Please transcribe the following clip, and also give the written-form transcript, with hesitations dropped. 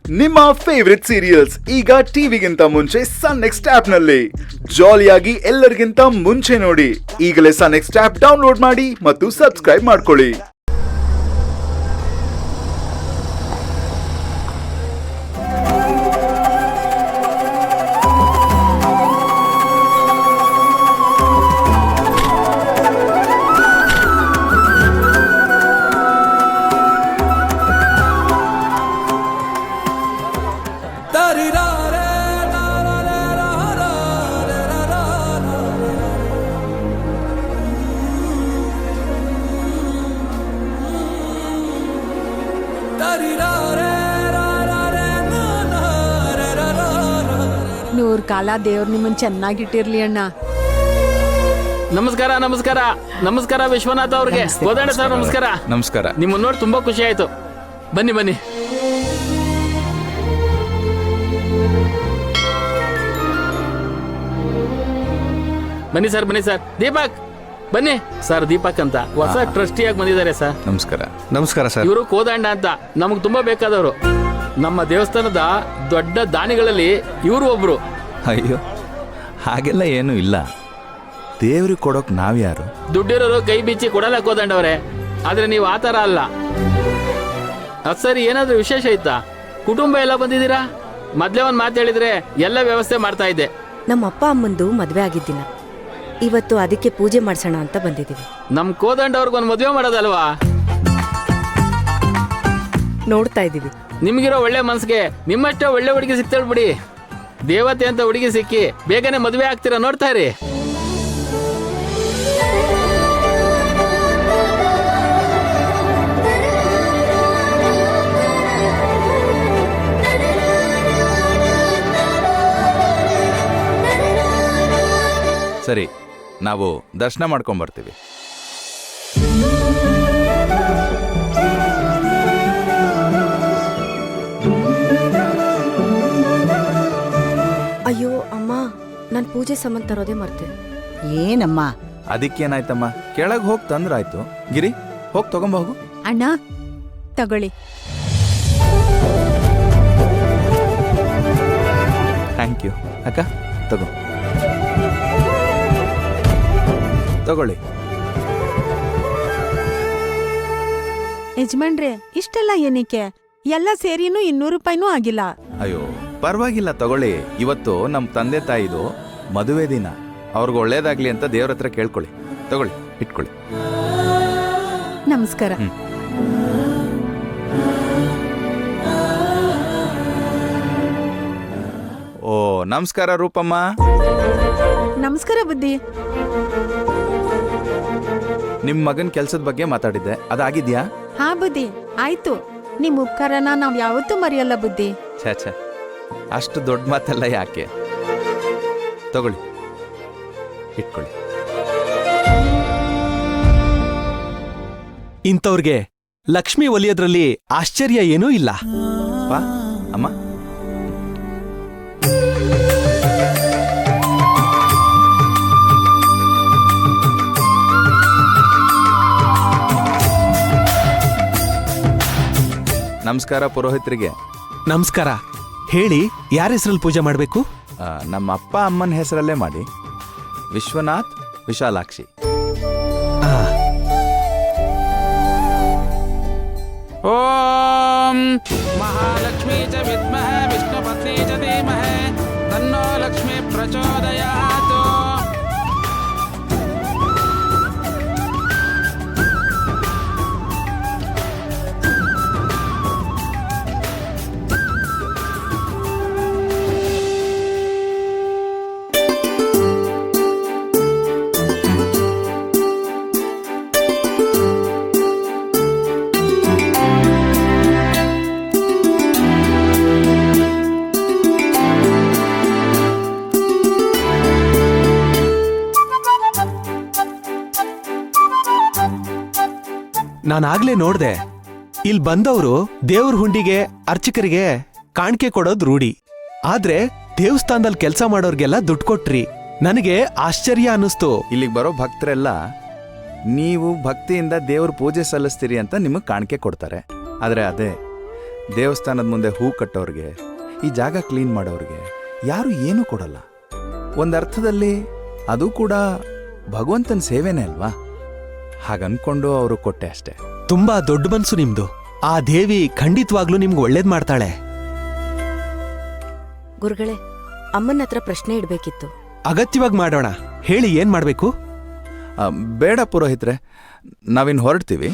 ನಿಮ್ಮ favourite serials ಈಗ ಟಿವಿಗಿಂತ ಮುಂಚೆ ಸನ್ ನೆಕ್ಸ್ಟ್ ಆಪ್ ನಲ್ಲಿ ಜಾಲಿಯಾಗಿ ಎಲ್ಲರಿಗಿಂತ ಮುಂಚೆ ನೋಡಿ. ಈಗಲೇ ಸನ್ ನೆಕ್ಸ್ಟ್ ಆಪ್ ಡೌನ್ಲೋಡ್ ಮಾಡಿ ಮತ್ತು ಸಬ್ಸ್ಕ್ರೈಬ್ ಮಾಡ್ಕೊಳ್ಳಿ. ನೂರ್ ಕಾಲ ದೇವ್ರು ನಿಮ್ಮನ್ ಚೆನ್ನಾಗಿಟ್ಟಿರ್ಲಿ ಅಣ್ಣ. ನಮಸ್ಕಾರ ನಮಸ್ಕಾರ ನಮಸ್ಕಾರ ವಿಶ್ವನಾಥ್ ಅವ್ರಿಗೆ. ಗೋದಣ್ಣ ಸರ್ ನಮಸ್ಕಾರ. ನಮಸ್ಕಾರ. ನಿಮ್ಮನ್ನ ನೋಡಿ ತುಂಬಾ ಖುಷಿ ಆಯ್ತು. ಬನ್ನಿ ಬನ್ನಿ ಬನ್ನಿ ಸರ್, ಬನ್ನಿ ಸರ್. ದೀಪಕ್ ಬನ್ನಿ ಸರ್. ದೀಪಕ್ ಅಂತ ಹೊಸ ಟ್ರಸ್ಟಿಯಾಗಿ ಬಂದಿದ್ದಾರೆ ಸರ್. ನಮಸ್ಕಾರ. ನಮಸ್ಕಾರ ಸರ್. ಇವರು ಕೋದಂಡ ಅಂತ ನಮಗ್ ತುಂಬಾ ಬೇಕಾದವರು. ನಮ್ಮ ದೇವಸ್ಥಾನದ ದೊಡ್ಡ ದಾನಿಗಳಲ್ಲಿ ಇವರು ಒಬ್ರು. ಅಯ್ಯೋ, ಹಾಗೆಲ್ಲ ಏನೂ ಇಲ್ಲ. ದೇವ್ರಿಗೆ ಕೊಡೋಕ್ ನಾವ್ಯಾರು? ದುಡ್ಡಿರೋರು ಕೈ ಬಿಚ್ಚಿ ಕೊಡಲ್ಲ ಕೋದಂಡವ್ರೆ. ಆದ್ರೆ ನೀವು ಆತರ ಅಲ್ಲ. ಅದ್ ಸರಿ, ಏನಾದ್ರೂ ವಿಶೇಷ ಇತ್ತಾ? ಕುಟುಂಬ ಎಲ್ಲ ಬಂದಿದ್ದೀರಾ? ಮೊದ್ಲೇ ಒಂದ್ ಮಾತು ಹೇಳಿದ್ರೆ ಎಲ್ಲ ವ್ಯವಸ್ಥೆ ಮಾಡ್ತಾ ಇದ್ದೆ. ನಮ್ಮ ಅಪ್ಪ ಅಮ್ಮಂದು ಮದ್ವೆ ಆಗಿದ್ದಿಲ್ಲ, ಇವತ್ತು ಅದಕ್ಕೆ ಪೂಜೆ ಮಾಡ್ಸೋಣ ಅಂತ ಬಂದಿದ್ದೀವಿ. ನಮ್ ಕೋದಂಡವ್ರಿಗೊಂದು ಮದುವೆ ಮಾಡೋದಲ್ವಾ? ನೋಡ್ತಾ ಇದ್ದೀವಿ. ನಿಮ್ಗಿರೋ ಒಳ್ಳೆ ಮನ್ಸಿಗೆ ನಿಮ್ಮಷ್ಟೇ ಒಳ್ಳೆ ಹುಡುಗಿ ಸಿಗ್ತಾಳ್ ಬಿಡಿ. ದೇವತೆ ಅಂತ ಹುಡುಗಿ ಸಿಕ್ಕಿ ಬೇಗನೆ ಮದುವೆ ಆಗ್ತೀರಾ, ನೋಡ್ತಾ ಇರಿ. ಸರಿ, ನಾವು ದರ್ಶನ ಮಾಡ್ಕೊಂಡ್ ಬರ್ತೀವಿ. ಅಯ್ಯೋ ಅಮ್ಮ, ನಾನು ಪೂಜೆ ಸಂಬಂಧ ತರೋದೇ ಮರ್ತೆ. ಏನಮ್ಮ? ಅದಕ್ಕೇನಾಯ್ತಮ್ಮ, ಕೆಳಗೆ ಹೋಗಿ ತಂದ್ರಾಯ್ತು. ಗಿರಿ, ಹೋಗಿ ತಗೊಂಬ ಹೋಗು. ಅಣ್ಣ ತಗೊಳ್ಳಿ. ಥ್ಯಾಂಕ್ ಯು ಅಕ್ಕ. ತಗೊಳ್ಳಿ. ಯಜಮಾನ್ರೆ, ಇಷ್ಟೆಲ್ಲ ಏನಕ್ಕೆ? ಎಲ್ಲ ಸೇರಿನೂ 200 ರೂಪಾಯಿನೂ ಆಗಿಲ್ಲ. ಅಯ್ಯೋ ಪರವಾಗಿಲ್ಲ, ತಗೊಳ್ಳಿ. ಇವತ್ತು ನಮ್ಮ ತಂದೆ ತಾಯಿದು ಮದುವೆ ದಿನ. ಅವ್ರಿಗೆ ಒಳ್ಳೇದಾಗ್ಲಿ ಅಂತ ದೇವ್ರ ಹತ್ರ ಕೇಳ್ಕೊಳ್ಳಿ. ತಗೊಳ್ಳಿ, ಇಟ್ಕೊಳ್ಳಿ. ನಮಸ್ಕಾರ. ಓ ನಮಸ್ಕಾರ ರೂಪಮ್ಮ. ನಮಸ್ಕಾರ ಬುದ್ಧಿ. ನಿಮ್ ಮಗನ್ ಕೆಲ್ಸದ ಬಗ್ಗೆ ಮಾತಾಡಿದ್ದೆ, ಅದಾಗಿದ್ಯಾ? ಹಾ ಬುದ್ಧಿ, ಆಯ್ತು. ನಿಮ್ ಉಪಕಾರನ ನಾವ್ ಯಾವತ್ತೂ ಮರೆಯಲ್ಲ ಬುದ್ಧಿ. ಛೇ, ಅಷ್ಟು ದೊಡ್ಡ ಮಾತೆಲ್ಲ ಯಾಕೆ? ತಗೊಳ್ಳಿ, ಇಟ್ಕೊಳ್ಳಿ. ಇಂಥವ್ರಿಗೆ ಲಕ್ಷ್ಮಿ ಒಲಿಯೋದ್ರಲ್ಲಿ ಆಶ್ಚರ್ಯ ಏನೂ ಇಲ್ಲ. ಬಾ ಅಮ್ಮ. ನಮಸ್ಕಾರ ಪುರೋಹಿತರಿಗೆ. ನಮಸ್ಕಾರ. ಹೇಳಿ, ಯಾರ ಹೆಸರಲ್ಲಿ ಪೂಜೆ ಮಾಡಬೇಕು? ನಮ್ಮ ಅಪ್ಪ ಅಮ್ಮನ ಹೆಸರಲ್ಲೇ ಮಾಡಿ. ವಿಶ್ವನಾಥ್, ವಿಶಾಲಾಕ್ಷಿ. ಓಂ ಮಹಾಲಕ್ಷ್ಮೀ ಚ ವಿದ್ಮಹೇ ವಿಷ್ಣುಪತ್ನಿ ಚ ಧೀಮಹಿ ತನ್ನೋ ಲಕ್ಷ್ಮೀ ಪ್ರಚೋದಯಾತ್. ನಾನಾಗ್ಲೇ ನೋಡ್ದೆ, ಇಲ್ಲಿ ಬಂದವರು ದೇವ್ರ ಹುಂಡಿಗೆ ಅರ್ಚಕರಿಗೆ ಕಾಣಿಕೆ ಕೊಡೋದ್ ರೂಢಿ. ಆದ್ರೆ ದೇವಸ್ಥಾನದಲ್ಲಿ ಕೆಲಸ ಮಾಡೋರ್ಗೆಲ್ಲ ದುಡ್ಡು ಕೊಟ್ರಿ. ನನಗೆ ಆಶ್ಚರ್ಯ ಅನ್ನಿಸ್ತು. ಇಲ್ಲಿಗೆ ಬರೋ ಭಕ್ತರೆಲ್ಲ ನೀವು ಭಕ್ತಿಯಿಂದ ದೇವ್ರ ಪೂಜೆ ಸಲ್ಲಿಸ್ತೀರಿ ಅಂತ ನಿಮಗೆ ಕಾಣಿಕೆ ಕೊಡ್ತಾರೆ. ಆದರೆ ಅದೇ ದೇವಸ್ಥಾನದ ಮುಂದೆ ಹೂ ಕಟ್ಟೋರಿಗೆ, ಈ ಜಾಗ ಕ್ಲೀನ್ ಮಾಡೋರಿಗೆ ಯಾರು ಏನೂ ಕೊಡಲ್ಲ. ಒಂದರ್ಥದಲ್ಲಿ ಅದು ಕೂಡ ಭಗವಂತನ ಸೇವೆನೇ ಅಲ್ವಾ? ಹಾಗನ್ಕೊಂಡು ಅವರು ಕೊಟ್ಟೆ ಅಷ್ಟೆ. ತುಂಬಾ ದೊಡ್ಡ ಮನ್ಸು ನಿಮ್ದು. ಆ ದೇವಿ ಖಂಡಿತವಾಗ್ಲೂ ನಿಮ್ಗೆ ಒಳ್ಳೇದ್ ಮಾಡ್ತಾಳೆ. ಗುರುಗಳೇ, ಅಮ್ಮನ ಹತ್ರ ಪ್ರಶ್ನೆ ಇಡ್ಬೇಕಿತ್ತು. ಅಗತ್ಯವಾಗಿ ಮಾಡೋಣ. ಹೇಳಿ, ಏನ್ ಮಾಡ್ಬೇಕು? ಬೇಡ ಪುರೋಹಿತ್ರೆ, ನಾವಿನ್ ಹೊರಡ್ತೀವಿ.